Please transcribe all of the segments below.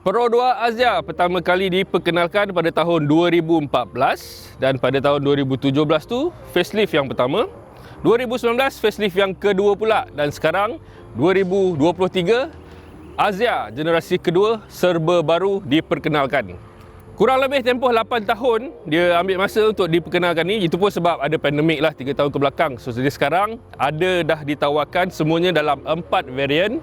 Pro 2 Azia pertama kali diperkenalkan pada tahun 2014 dan pada tahun 2017 tu facelift yang pertama, 2019 facelift yang kedua pula, dan sekarang 2023 Azia generasi kedua serba baru diperkenalkan. Kurang lebih tempoh 8 tahun dia ambil masa untuk diperkenalkan ni. Itu pun sebab ada pandemik lah 3 tahun ke belakang. So jadi sekarang ada dah ditawarkan semuanya dalam 4 varian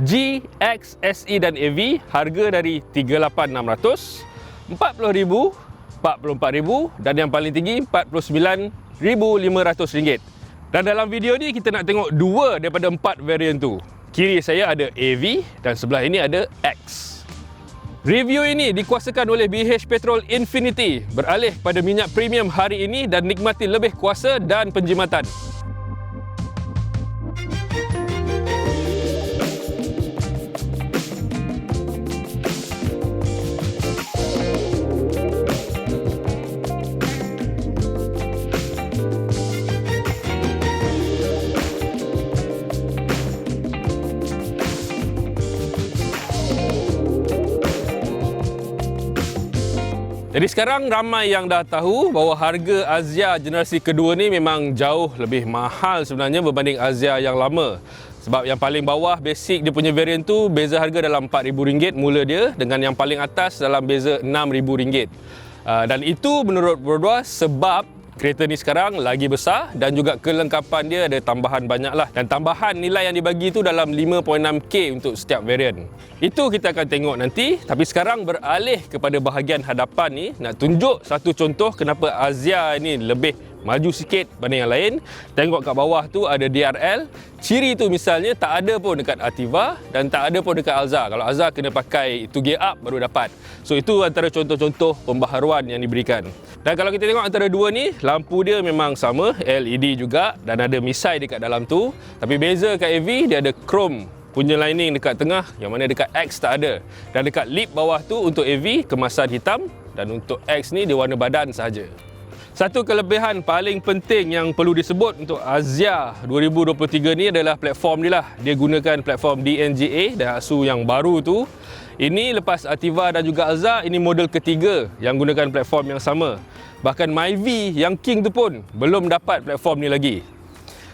G, X, SE dan AV. Harga dari 38,600, 40,000, 44,000 dan yang paling tinggi 49,500 ringgit. Dan dalam video ni kita nak tengok dua daripada 4 varian tu. Kiri saya ada AV dan sebelah ini ada X. Review ini dikuasakan oleh BH Petrol Infinity. Beralih pada minyak premium hari ini dan nikmati lebih kuasa dan penjimatan. Jadi sekarang ramai yang dah tahu bahawa harga Azia generasi kedua ni memang jauh lebih mahal sebenarnya berbanding Azia yang lama. Sebab yang paling bawah basic dia punya variant tu beza harga dalam RM4,000 mula dia, dengan yang paling atas dalam beza RM6,000. Dan itu menurut Pro 2 sebab kereta ni sekarang lagi besar dan juga kelengkapan dia ada tambahan banyak lah. Dan tambahan nilai yang dibagi tu dalam 5.6K untuk setiap variant. Itu kita akan tengok nanti. Tapi sekarang beralih kepada bahagian hadapan ni, nak tunjuk satu contoh kenapa Azia ni lebih maju sikit banding yang lain. Tengok kat bawah tu ada DRL. Ciri tu misalnya tak ada pun dekat Ativa dan tak ada pun dekat Alza. Kalau Alza kena pakai 2 gear up baru dapat. So itu antara contoh-contoh pembaharuan yang diberikan. Dan kalau kita tengok antara dua ni, lampu dia memang sama, LED juga, dan ada misai dekat dalam tu. Tapi beza kat AV dia ada chrome punya lining dekat tengah, yang mana dekat X tak ada. Dan dekat lip bawah tu untuk AV kemasan hitam, dan untuk X ni dia warna badan sahaja. Satu kelebihan paling penting yang perlu disebut untuk Azia 2023 ni adalah platform dia lah. Dia gunakan platform DNGA Daihatsu yang baru tu. Ini lepas Ativa dan juga Alza, ini model ketiga yang gunakan platform yang sama. Bahkan Myvi yang King tu pun belum dapat platform ni lagi.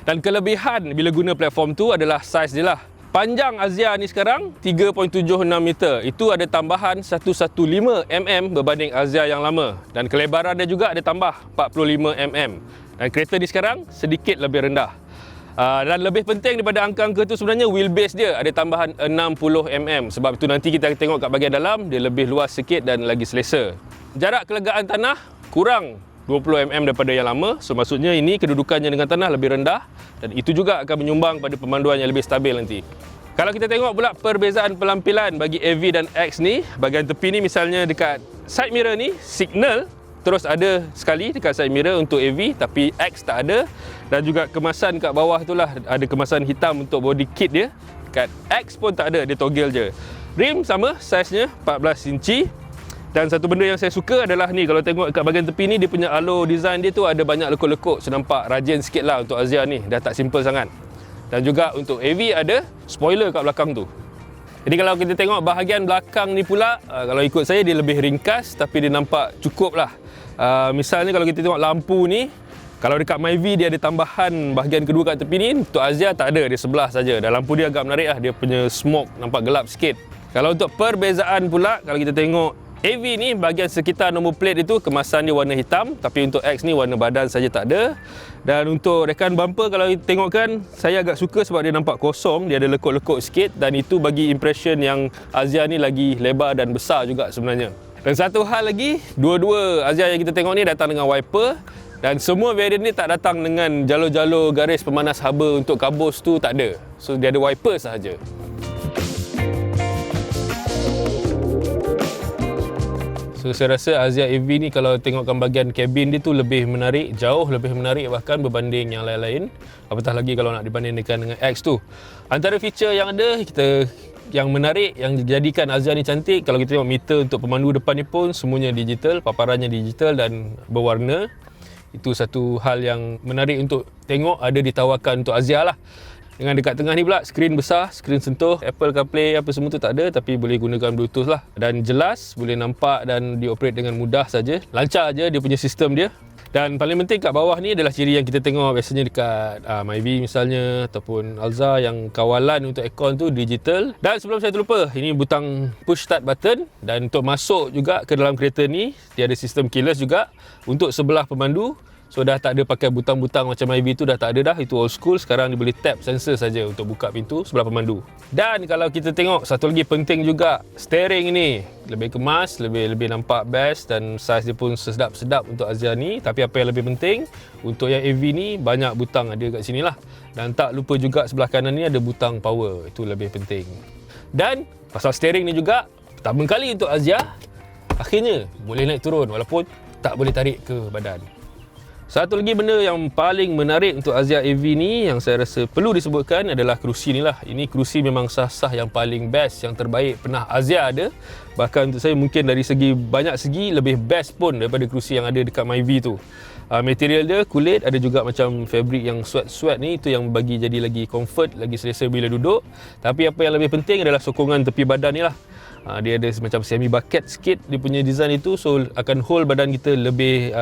Dan kelebihan bila guna platform tu adalah saiz dia lah. Panjang Azia ni sekarang 3.76 meter. Itu ada tambahan 115mm berbanding Azia yang lama. Dan kelebaran dia juga ada tambah 45mm. Dan kereta ni sekarang sedikit lebih rendah. Dan lebih penting daripada angka-angka tu sebenarnya wheelbase dia ada tambahan 60mm. Sebab itu nanti kita akan tengok kat bahagian dalam, dia lebih luas sikit dan lagi selesa. Jarak kelegaan tanah kurang 20mm daripada yang lama. So maksudnya ini kedudukannya dengan tanah lebih rendah, dan itu juga akan menyumbang pada pemanduan yang lebih stabil nanti. Kalau kita tengok pula perbezaan pelampilan bagi AV dan X ni, bahagian tepi ni misalnya dekat side mirror ni signal terus ada sekali dekat side mirror untuk AV, tapi X tak ada. Dan juga kemasan kat bawah tu lah, ada kemasan hitam untuk body kit dia. Dekat X pun tak ada, dia toggle je. Rim sama, saiznya 14 inci. Dan satu benda yang saya suka adalah ni, kalau tengok kat bahagian tepi ni, dia punya halo design dia tu ada banyak lekuk-lekuk. So nampak rajin sikit lah untuk Azia ni, dah tak simple sangat. Dan juga untuk AV ada spoiler kat belakang tu. Jadi kalau kita tengok bahagian belakang ni pula, kalau ikut saya dia lebih ringkas tapi dia nampak cukup lah. Misalnya kalau kita tengok lampu ni, kalau dekat Myvi dia ada tambahan bahagian kedua kat tepi ni, untuk Azia tak ada, dia sebelah saja. Dan lampu dia agak menarik lah, dia punya smoke nampak gelap sikit. Kalau untuk perbezaan pula, kalau kita tengok AV ni bahagian sekitar nombor plate itu kemasan dia warna hitam, tapi untuk X ni warna badan saja tak ada. Dan untuk rekan bumper kalau kita tengokkan, saya agak suka sebab dia nampak kosong, dia ada lekuk-lekuk sikit, dan itu bagi impression yang Azia ni lagi lebar dan besar juga sebenarnya. Dan satu hal lagi, dua-dua Azia yang kita tengok ni datang dengan wiper, dan semua variant ni tak datang dengan jalur-jalur garis pemanas haba untuk kabus tu, tak ada. So dia ada wiper sahaja. So saya rasa Azia AV ni kalau tengokkan bahagian kabin dia tu lebih menarik, jauh lebih menarik bahkan berbanding yang lain-lain. Apatah lagi kalau nak dibandingkan dengan X tu. Antara feature yang ada, yang menarik, yang jadikan Azia ni cantik, kalau kita tengok meter untuk pemandu depan ni pun semuanya digital, paparannya digital dan berwarna. Itu satu hal yang menarik untuk tengok, ada ditawarkan untuk Azia lah. Dengan dekat tengah ni pula skrin besar, skrin sentuh, Apple CarPlay apa semua tu tak ada, tapi boleh gunakan Bluetooth lah. Dan jelas, boleh nampak dan dioperate dengan mudah saja. Lancar je dia punya sistem dia. Dan paling penting kat bawah ni adalah ciri yang kita tengok biasanya dekat Myvi misalnya ataupun Alza, yang kawalan untuk aircon tu digital. Dan sebelum saya terlupa, ini butang push start button, dan untuk masuk juga ke dalam kereta ni dia ada sistem keyless juga untuk sebelah pemandu. So dah tak ada pakai butang-butang macam Myvi tu, dah tak ada dah, itu old school. Sekarang dia boleh tap sensor saja untuk buka pintu sebelah pemandu. Dan kalau kita tengok satu lagi penting juga, steering ni lebih kemas, lebih nampak best, dan saiz dia pun sedap-sedap untuk Azia ni. Tapi apa yang lebih penting, untuk yang AV ni banyak butang ada kat sini lah. Dan tak lupa juga sebelah kanan ni ada butang power, itu lebih penting. Dan pasal steering ni juga, pertama kali untuk Azia, akhirnya boleh naik turun walaupun tak boleh tarik ke badan. Satu lagi benda yang paling menarik untuk Azia AV ni yang saya rasa perlu disebutkan adalah kerusi ni lah. Ini kerusi memang sah-sah yang paling best, yang terbaik pernah Azia ada. Bahkan untuk saya mungkin dari banyak segi lebih best pun daripada kerusi yang ada dekat Myvi tu. Material dia kulit, ada juga macam fabric yang sweat ni, itu yang bagi jadi lagi comfort, lagi selesa bila duduk. Tapi apa yang lebih penting adalah sokongan tepi badan ni lah. Dia ada semacam semi bucket sikit dia punya design itu, so akan hold badan kita lebih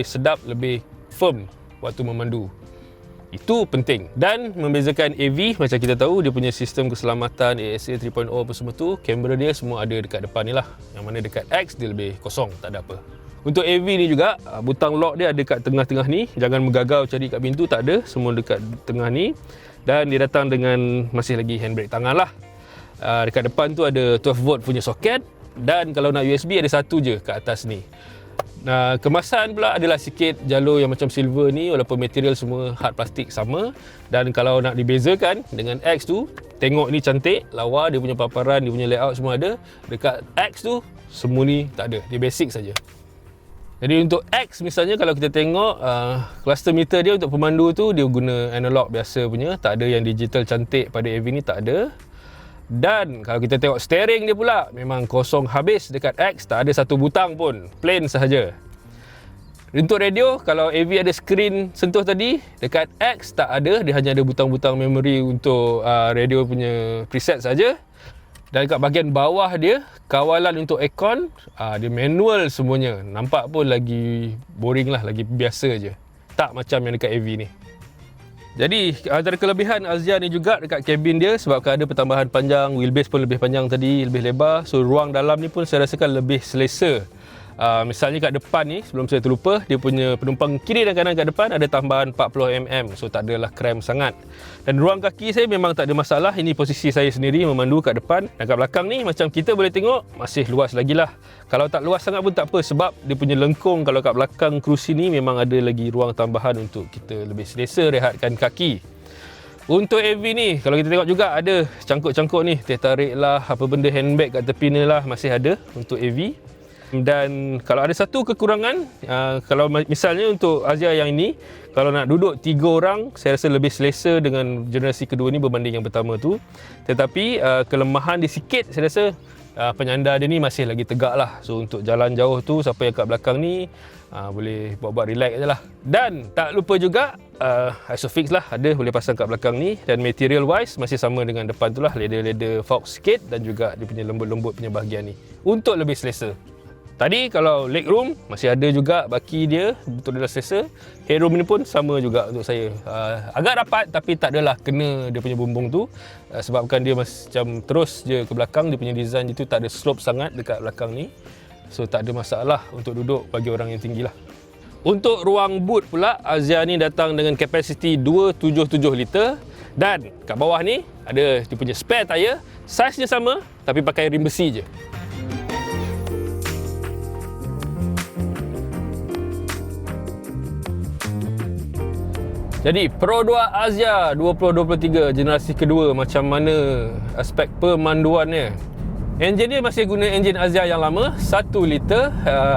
sedap, lebih firm waktu memandu. Itu penting. Dan membezakan AV, macam kita tahu dia punya sistem keselamatan ASA 3.0 apa semua tu, kamera dia semua ada dekat depan ni lah. Yang mana dekat X dia lebih kosong, tak ada apa. Untuk AV ni juga, butang lock dia ada kat tengah-tengah ni. Jangan menggagau cari kat pintu, tak ada, semua dekat tengah ni. Dan dia datang dengan masih lagi handbrake tangan lah. Dekat depan tu ada 12 volt punya soket, dan kalau nak USB ada satu je kat atas ni. Kemasan pula adalah sikit jalur yang macam silver ni, walaupun material semua hard plastik sama. Dan kalau nak dibezakan dengan X tu, tengok ni cantik, lawa, dia punya paparan, dia punya layout semua ada. Dekat X tu, semua ni tak ada, dia basic saja. Jadi untuk X misalnya, kalau kita tengok cluster meter dia untuk pemandu tu, dia guna analog biasa punya, tak ada yang digital cantik pada AV ni, tak ada. Dan kalau kita tengok steering dia pula, memang kosong habis. Dekat X tak ada satu butang pun, plain sahaja. Untuk radio, kalau AV ada skrin sentuh tadi, dekat X tak ada, dia hanya ada butang-butang memory untuk radio punya preset saja. Dan kat bahagian bawah dia, kawalan untuk aircon, dia manual semuanya. Nampak pun lagi boring lah, lagi biasa je, tak macam yang dekat AV ni. Jadi antara kelebihan Azia ni juga dekat kabin dia, sebabkan ada pertambahan panjang, wheelbase pun lebih panjang tadi, lebih lebar. So ruang dalam ni pun saya rasakan lebih selesa. Misalnya kat depan ni, sebelum saya terlupa, dia punya penumpang kiri dan kanan kat depan ada tambahan 40mm, so tak adalah kram sangat. Dan ruang kaki saya memang tak ada masalah. Ini posisi saya sendiri memandu kat depan. Dan kat belakang ni macam kita boleh tengok masih luas lagi lah. Kalau tak luas sangat pun tak apa, sebab dia punya lengkung kalau kat belakang kerusi ni memang ada lagi ruang tambahan untuk kita lebih selesa rehatkan kaki. Untuk AV ni, kalau kita tengok juga ada cangkuk-cangkuk ni, teh tarik lah, apa benda handbag kat tepi ni lah, masih ada untuk AV. Dan kalau ada satu kekurangan, kalau misalnya untuk Azia yang ini, kalau nak duduk 3 orang, saya rasa lebih selesa dengan generasi kedua ni berbanding yang pertama tu. Tetapi kelemahan dia sikit, saya rasa penyandar dia ni masih lagi tegak lah. So untuk jalan jauh tu, siapa yang kat belakang ni boleh buat-buat relax je lah. Dan tak lupa juga Isofix lah ada, boleh pasang kat belakang ni. Dan material wise masih sama dengan depan tu lah, leather Fox sikit, dan juga dia punya lembut-lembut punya bahagian ni untuk lebih selesa. Tadi kalau legroom masih ada juga baki dia, betul dia selesa. Headroom ni pun sama juga untuk saya. Agak rapat tapi tak adalah kena dia punya bumbung tu. Sebabkan dia macam terus je ke belakang, dia punya design itu tak ada slope sangat dekat belakang ni. So tak ada masalah untuk duduk bagi orang yang tinggi lah. Untuk ruang boot pula, Azia ni datang dengan kapasiti 277 liter. Dan kat bawah ni ada dia punya spare tyre. Saiznya sama tapi pakai rim besi je. Jadi Pro 2 Azia 2023 generasi kedua, macam mana aspek pemanduannya? Enjin dia masih guna enjin Azia yang lama, 1 liter,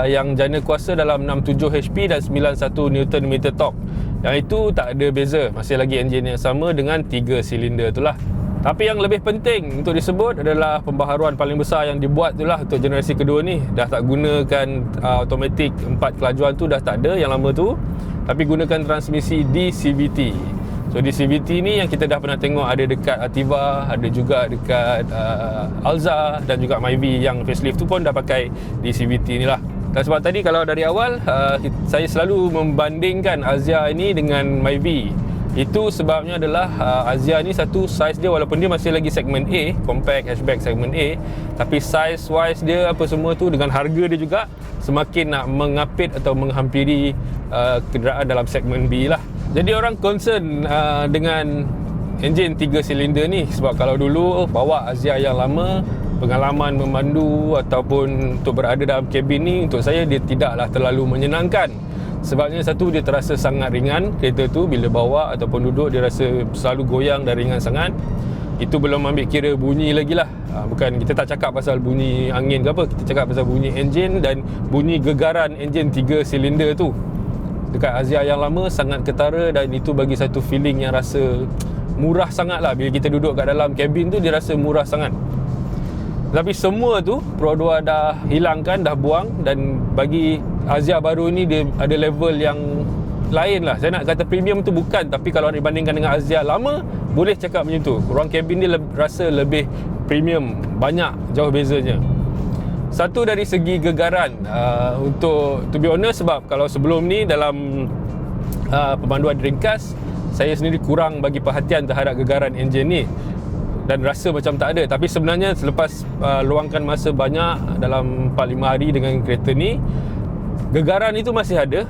yang jana kuasa dalam 67 HP dan 91 Nm torque. Yang itu tak ada beza, masih lagi enjin yang sama dengan 3 silinder itulah. Tapi yang lebih penting untuk disebut adalah pembaharuan paling besar yang dibuat itulah untuk generasi kedua ni. Dah tak gunakan automatic 4 kelajuan tu, dah tak ada yang lama tu, tapi gunakan transmisi DCVT. So So di CVT ni yang kita dah pernah tengok ada dekat Ativa, ada juga dekat Alza dan juga Myvi yang facelift tu pun dah pakai di CVT ni lah. Dan sebab tadi kalau dari awal saya selalu membandingkan Azia ini dengan Myvi. Itu sebabnya adalah Azia ni satu size dia walaupun dia masih lagi segmen A, compact hatchback segmen A, tapi size wise dia apa semua tu dengan harga dia juga semakin nak mengapit atau menghampiri kenderaan dalam segmen B lah. Jadi orang concern dengan enjin 3 silinder ni sebab kalau dulu bawa Azia yang lama, pengalaman memandu ataupun untuk berada dalam kabin ni untuk saya dia tidaklah terlalu menyenangkan. Sebabnya satu, dia terasa sangat ringan kereta tu bila bawa ataupun duduk, dia rasa selalu goyang dan ringan sangat. Itu belum ambil kira bunyi lagi lah. Bukan, kita tak cakap pasal bunyi angin ke apa, kita cakap pasal bunyi enjin dan bunyi gegaran enjin 3 silinder tu. Dekat Azia yang lama sangat ketara dan itu bagi satu feeling yang rasa murah sangat lah. Bila kita duduk kat dalam kabin tu dia rasa murah sangat. Tapi semua tu Pro 2 dah hilangkan, dah buang. Dan bagi Azia baru ni dia ada level yang lain lah. Saya nak kata premium tu bukan, tapi kalau dibandingkan dengan Azia lama boleh cakap macam tu. Ruang kabin dia rasa lebih premium, banyak jauh bezanya. Satu dari segi gegaran, untuk to be honest, sebab kalau sebelum ni dalam pemanduan ringkas saya sendiri kurang bagi perhatian terhadap gegaran enjin ni dan rasa macam tak ada. Tapi sebenarnya selepas luangkan masa banyak dalam 4-5 hari dengan kereta ni, gegaran itu masih ada.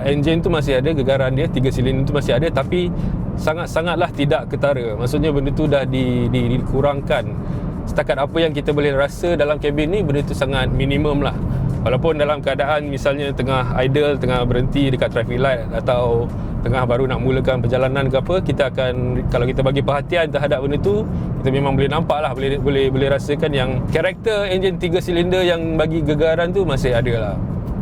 Enjin tu masih ada, gegaran dia 3 silinder tu masih ada, tapi sangat-sangatlah tidak ketara. Maksudnya benda tu dah dikurangkan. Setakat apa yang kita boleh rasa dalam kabin ni, benda tu sangat minimum lah. Walaupun dalam keadaan misalnya tengah idle, tengah berhenti dekat traffic light atau tengah baru nak mulakan perjalanan ke apa, kita akan, kalau kita bagi perhatian terhadap benda tu, kita memang boleh nampak lah, boleh rasakan yang karakter enjin 3 silinder yang bagi gegaran tu masih ada lah.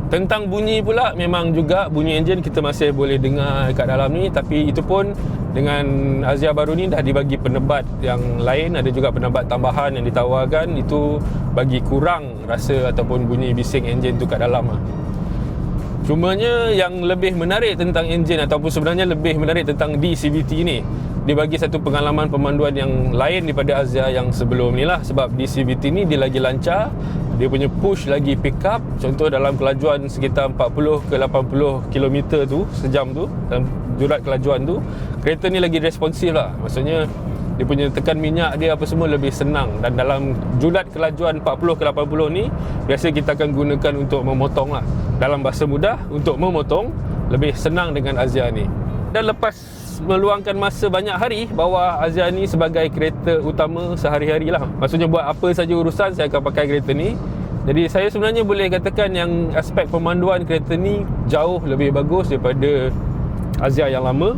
Tentang bunyi pula, memang juga bunyi enjin kita masih boleh dengar kat dalam ni. Tapi itu pun dengan Azia baru ni dah dibagi penebat yang lain. Ada juga penebat tambahan yang ditawarkan. Itu bagi kurang rasa ataupun bunyi bising enjin tu kat dalam lah. Cumanya yang lebih menarik tentang enjin ataupun sebenarnya lebih menarik tentang DCVT ni, dia bagi satu pengalaman pemanduan yang lain daripada Azia yang sebelum ni lah. Sebab DCVT ni dia lagi lancar, dia punya push lagi pick up. Contoh dalam kelajuan sekitar 40 ke 80 km tu sejam tu, dalam jurat kelajuan tu, kereta ni lagi responsif lah. Maksudnya dia punya tekan minyak dia apa semua lebih senang. Dan dalam jurat kelajuan 40 ke 80 ni, biasa kita akan gunakan untuk memotong lah. Dalam bahasa mudah, untuk memotong lebih senang dengan Azia ni. Dan lepas meluangkan masa banyak hari bawa Azia ni sebagai kereta utama sehari-hari lah. Maksudnya buat apa saja urusan saya akan pakai kereta ni. Jadi saya sebenarnya boleh katakan yang aspek pemanduan kereta ni jauh lebih bagus daripada Azia yang lama.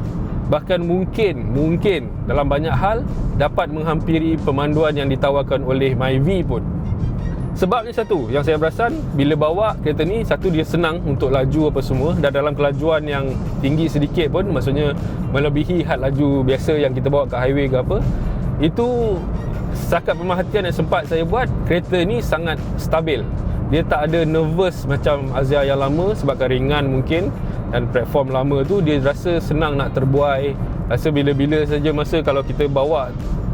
Bahkan mungkin dalam banyak hal dapat menghampiri pemanduan yang ditawarkan oleh Myvi pun. Sebabnya satu, yang saya perasan bila bawa kereta ni, satu dia senang untuk laju apa semua. Dan dalam kelajuan yang tinggi sedikit pun, maksudnya melebihi had laju biasa yang kita bawa kat highway ke apa, itu setakat pemerhatian yang sempat saya buat, kereta ni sangat stabil. Dia tak ada nervous macam Azia yang lama sebabkan ringan mungkin. Dan platform lama tu dia rasa senang nak terbuai. Rasa bila-bila saja masa kalau kita bawa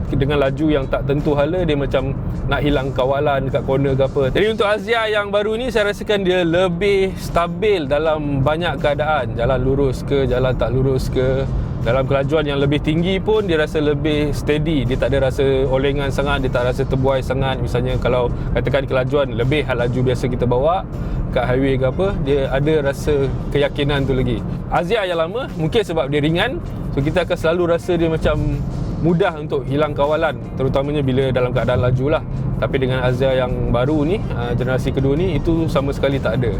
dengan laju yang tak tentu hala, dia macam nak hilang kawalan dekat corner ke apa. Jadi untuk Azia yang baru ni, saya rasakan dia lebih stabil dalam banyak keadaan. Jalan lurus ke, jalan tak lurus ke. Dalam kelajuan yang lebih tinggi pun dia rasa lebih steady. Dia tak ada rasa olengan sangat, dia tak rasa terbuai sangat. Misalnya kalau katakan kelajuan lebih had laju biasa kita bawa kat highway ke apa, dia ada rasa keyakinan tu lagi. Azia yang lama mungkin sebab dia ringan, so kita akan selalu rasa dia macam mudah untuk hilang kawalan, terutamanya bila dalam keadaan laju lah. Tapi dengan Azia yang baru ni, generasi kedua ni, itu sama sekali tak ada.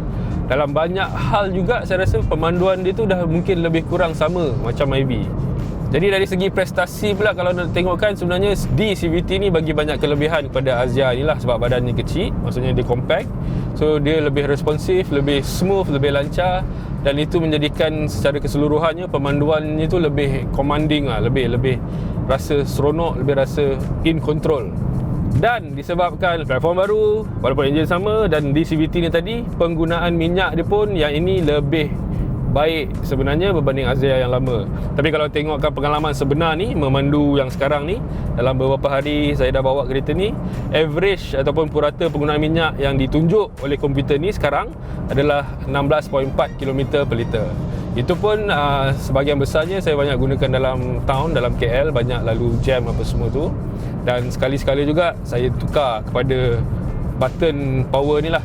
Dalam banyak hal juga saya rasa pemanduan dia tu dah mungkin lebih kurang sama macam Myvi. Jadi dari segi prestasi pula, kalau nak tengokkan, sebenarnya DCVT ni bagi banyak kelebihan kepada Azia ni lah. Sebab badannya kecil, maksudnya dia compact, so dia lebih responsif, lebih smooth, lebih lancar. Dan itu menjadikan secara keseluruhannya pemanduannya tu lebih commanding lah, lebih rasa seronok, lebih rasa in control. Dan disebabkan platform baru, walaupun enjin sama, dan DCVT ni tadi, penggunaan minyak dia pun yang ini lebih baik sebenarnya berbanding Azia yang lama. Tapi kalau tengokkan pengalaman sebenar ni, memandu yang sekarang ni, dalam beberapa hari saya dah bawa kereta ni, average ataupun purata penggunaan minyak yang ditunjuk oleh komputer ni sekarang adalah 16.4 km per liter. Itu pun sebahagian besarnya saya banyak gunakan dalam town, dalam KL, banyak lalu jam apa semua tu. Dan sekali-sekala juga saya tukar kepada button power ni lah.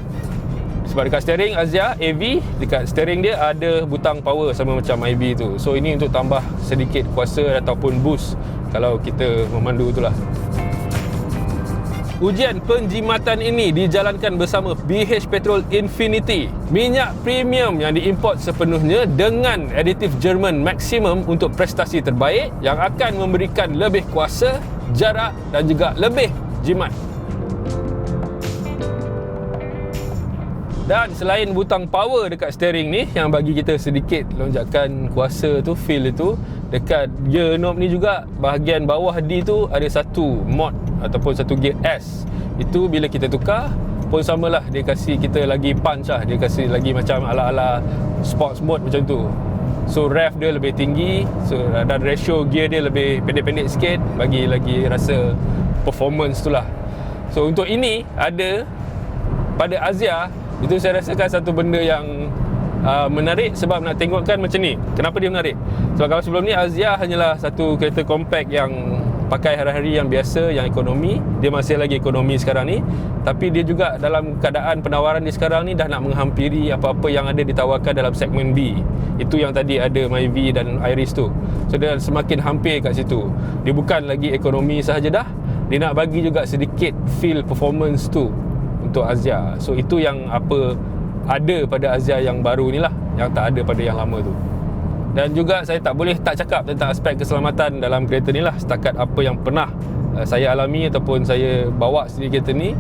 Sebab dekat steering Azia AV, dekat steering dia ada butang power sama macam IV tu. So ini untuk tambah sedikit kuasa ataupun boost kalau kita memandu tu lah. Ujian penjimatan ini dijalankan bersama BH Petrol Infinity, minyak premium yang diimport sepenuhnya dengan aditif Jerman Maximum untuk prestasi terbaik yang akan memberikan lebih kuasa, jarak dan juga lebih jimat. Dan selain butang power dekat steering ni yang bagi kita sedikit lonjakan kuasa tu, feel itu, dekat gear knob ni juga bahagian bawah D tu ada satu mod ataupun satu gear S. Itu bila kita tukar pun samalah, dia kasih kita lagi punch lah, dia kasih lagi macam ala-ala sports mode macam tu. So rev dia lebih tinggi, dan ratio gear dia lebih pendek-pendek sikit, bagi lagi rasa performance tu lah. So untuk ini ada pada Azia. Itu saya rasakan satu benda yang menarik sebab nak tengokkan macam ni. Kenapa dia menarik? Sebab kalau sebelum ni Azia hanyalah satu kereta compact yang pakai hari-hari yang biasa, yang ekonomi. Dia masih lagi ekonomi sekarang ni, tapi dia juga dalam keadaan penawaran dia sekarang ni dah nak menghampiri apa-apa yang ada ditawarkan dalam segmen B. Itu yang tadi ada Myvi dan Iris tu. So dia semakin hampir kat situ. Dia bukan lagi ekonomi sahaja dah, dia nak bagi juga sedikit feel performance tu untuk Azia. So itu yang apa ada pada Azia yang baru ni lah, yang tak ada pada yang lama tu. Dan juga saya tak boleh tak cakap tentang aspek keselamatan dalam kereta ni lah. Setakat apa yang pernah saya alami ataupun saya bawa sendiri kereta ni,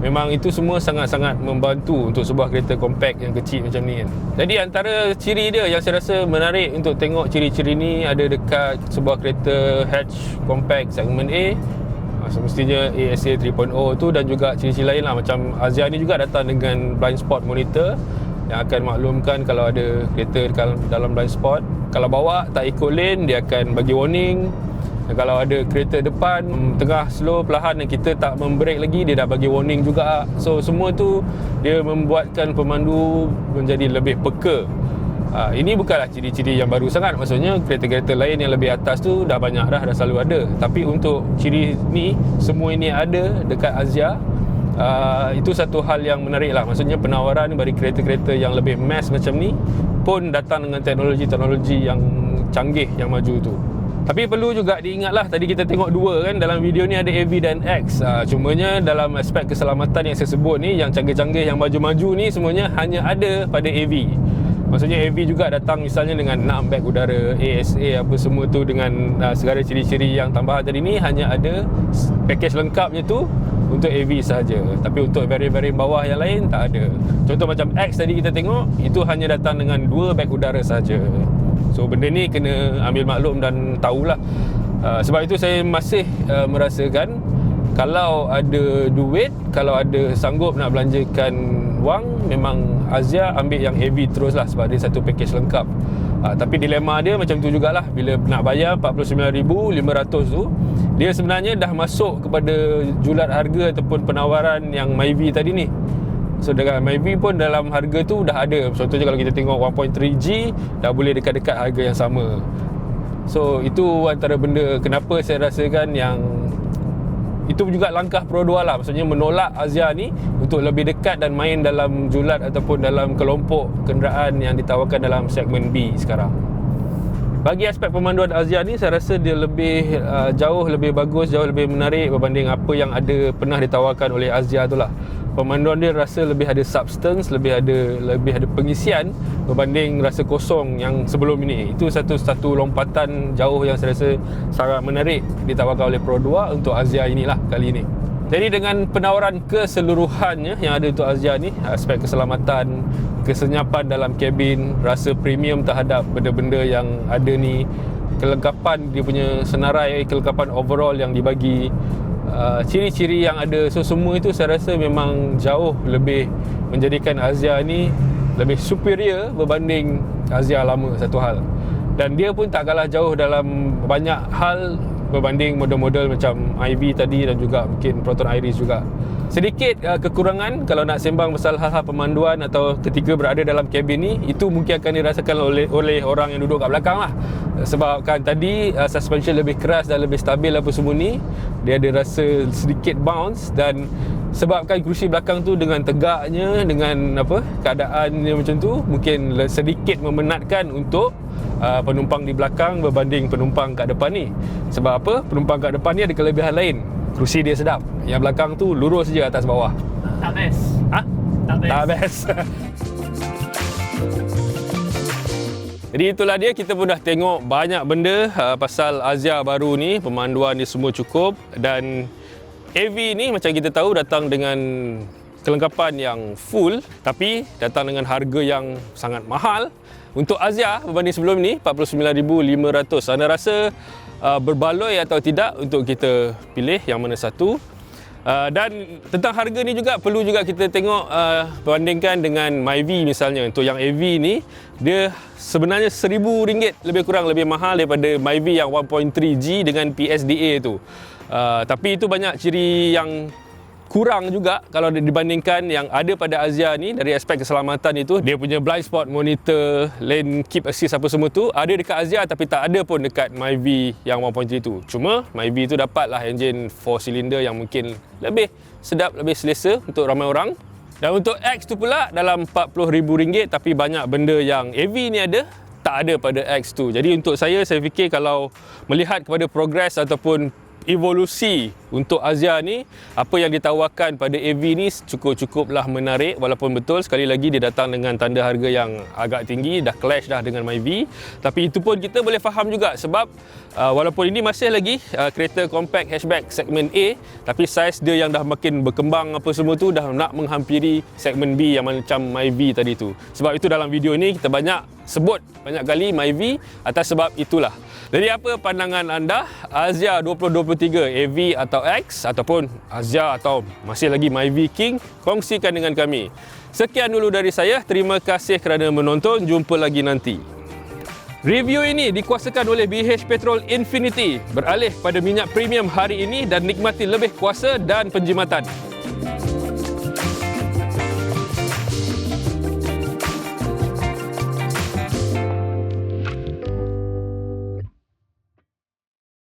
memang itu semua sangat-sangat membantu untuk sebuah kereta compact yang kecil macam ni kan. Jadi antara ciri dia yang saya rasa menarik untuk tengok ciri-ciri ni ada dekat sebuah kereta hatch compact segmen A, semestinya ASA 3.0 tu, dan juga ciri-ciri lain lah. Macam Azia ni juga datang dengan blind spot monitor yang akan maklumkan kalau ada kereta dalam blind spot. Kalau bawa tak ikut lane, dia akan bagi warning. Dan kalau ada kereta depan tengah slow perlahan dan kita tak membrake lagi, dia dah bagi warning juga. So semua tu dia membuatkan pemandu menjadi lebih peka. Ini bukanlah ciri-ciri yang baru sangat. Maksudnya kereta-kereta lain yang lebih atas tu dah banyak dah selalu ada. Tapi untuk ciri ni, semua ini ada dekat Azia. Itu satu hal yang menarik lah. Maksudnya penawaran bagi kereta-kereta yang lebih mass macam ni pun datang dengan teknologi-teknologi yang canggih, yang maju tu. Tapi perlu juga diingatlah, tadi kita tengok dua kan, dalam video ni ada AV dan X. Cumanya dalam aspek keselamatan yang saya sebut ni, yang canggih-canggih, yang maju-maju ni, semuanya hanya ada pada AV. Maksudnya AV juga datang misalnya dengan 6 beg udara, ASA apa semua tu, dengan segala ciri-ciri yang tambahan tadi ni, hanya ada package lengkapnya tu untuk AV sahaja. Tapi untuk varian-varian bawah yang lain tak ada. Contoh macam X tadi kita tengok, itu hanya datang dengan 2 beg udara sahaja. So benda ni kena ambil maklum dan tahulah. Sebab itu saya masih merasakan kalau ada duit, kalau ada sanggup nak belanjakan wang, memang Azia ambil yang heavy terus lah, sebab dia satu package lengkap. Tapi dilema dia macam tu jugalah. Bila nak bayar 49,500 tu, dia sebenarnya dah masuk kepada julat harga ataupun penawaran yang Myvi tadi ni. So dengan Myvi pun dalam harga tu dah ada. Contohnya kalau kita tengok 1.3G dah boleh dekat-dekat harga yang sama. So itu antara benda kenapa saya rasakan yang itu juga langkah Pro 2 lah. Maksudnya menolak Azia ni untuk lebih dekat dan main dalam julat ataupun dalam kelompok kenderaan yang ditawarkan dalam segmen B sekarang. Bagi aspek pemanduan Azia ni, saya rasa dia lebih jauh lebih bagus, jauh lebih menarik berbanding apa yang ada pernah ditawarkan oleh Azia tu lah. Pemanduan dia rasa lebih ada substance, lebih ada pengisian berbanding rasa kosong yang sebelum ini. Itu satu lompatan jauh yang saya rasa sangat menarik ditawarkan oleh Pro 2 untuk Azia inilah kali ini. Jadi dengan penawaran keseluruhannya yang ada untuk Azia ni, aspek keselamatan, kesenyapan dalam kabin, rasa premium terhadap benda-benda yang ada ni, kelengkapan dia punya senarai, kelengkapan overall yang dibagi, ciri-ciri yang ada, so semua itu saya rasa memang jauh lebih menjadikan Azia ni lebih superior berbanding Azia lama, satu hal. Dan dia pun tak kalah jauh dalam banyak hal berbanding model-model macam Ivy tadi dan juga mungkin Proton Iris juga. Sedikit kekurangan kalau nak sembang pasal hal-hal pemanduan atau ketika berada dalam kabin ni, itu mungkin akan dirasakan oleh orang yang duduk kat belakang lah. Sebabkan tadi suspension lebih keras dan lebih stabil apa semua ni, dia ada rasa sedikit bounce, dan sebabkan kerusi belakang tu dengan tegaknya, dengan keadaan yang macam tu, mungkin sedikit memenatkan untuk penumpang di belakang berbanding penumpang kat depan ni. Sebab apa? Penumpang kat depan ni ada kelebihan lain. Kerusi dia sedap. Yang belakang tu lurus je atas bawah. Tak best. Tak best. Jadi itulah dia, kita pun dah tengok banyak benda pasal Azia baru ni. Pemanduan dia semua cukup, dan AV ni macam kita tahu datang dengan kelengkapan yang full, tapi datang dengan harga yang sangat mahal. Untuk Azia berbanding sebelum ni, 49,500. Anda rasa berbaloi atau tidak untuk kita pilih yang mana satu? Dan tentang harga ni juga perlu juga kita tengok, bandingkan dengan Myvi misalnya. Untuk yang AV ni, dia sebenarnya RM1,000 lebih kurang lebih mahal daripada Myvi yang 1.3G dengan PSDA tu. Tapi itu banyak ciri yang kurang juga kalau dibandingkan yang ada pada Azia ni. Dari aspek keselamatan itu, dia punya blind spot monitor, lane keep assist apa semua tu ada dekat Azia, tapi tak ada pun dekat Myvi yang 1.3 tu. Cuma Myvi tu dapatlah enjin 4 cylinder yang mungkin lebih sedap, lebih selesa untuk ramai orang. Dan untuk X tu pula dalam RM40,000, tapi banyak benda yang AV ni ada tak ada pada X tu. Jadi untuk saya fikir kalau melihat kepada progres ataupun evolusi untuk Azia ni, apa yang ditawarkan pada AV ni cukup-cukuplah menarik. Walaupun betul sekali lagi dia datang dengan tanda harga yang agak tinggi, dah clash dah dengan Myvi. Tapi itu pun kita boleh faham juga, sebab walaupun ini masih lagi kereta compact hatchback segmen A, tapi saiz dia yang dah makin berkembang apa semua tu dah nak menghampiri segmen B yang macam Myvi tadi tu. Sebab itu dalam video ni kita banyak sebut banyak kali Myvi atas sebab itulah. Jadi apa pandangan anda Azia 2023 AV atau X, ataupun Azia atau masih lagi Myvi King? Kongsikan dengan kami. Sekian dulu dari saya. Terima kasih kerana menonton. Jumpa lagi nanti. Review ini dikuasakan oleh BH Petrol Infinity. Beralih pada minyak premium hari ini dan nikmati lebih kuasa dan penjimatan.